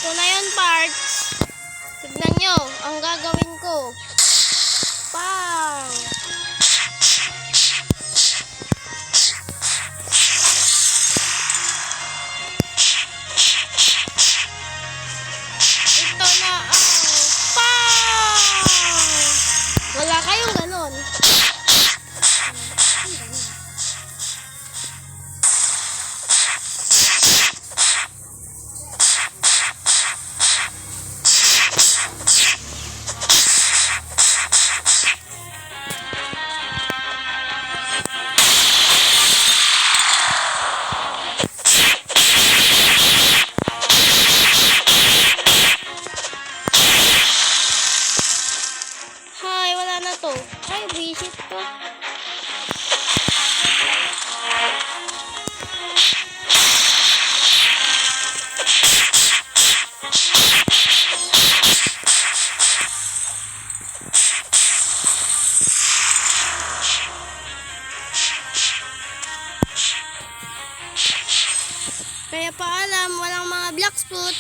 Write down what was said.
Ito na yun, parts. Tignan nyo, ang gagawin ko. Pang! Ito na ang pang! Wala kayong ganon. Wala na to. Ay, visit to. Kaya paalam, walang mga black spot.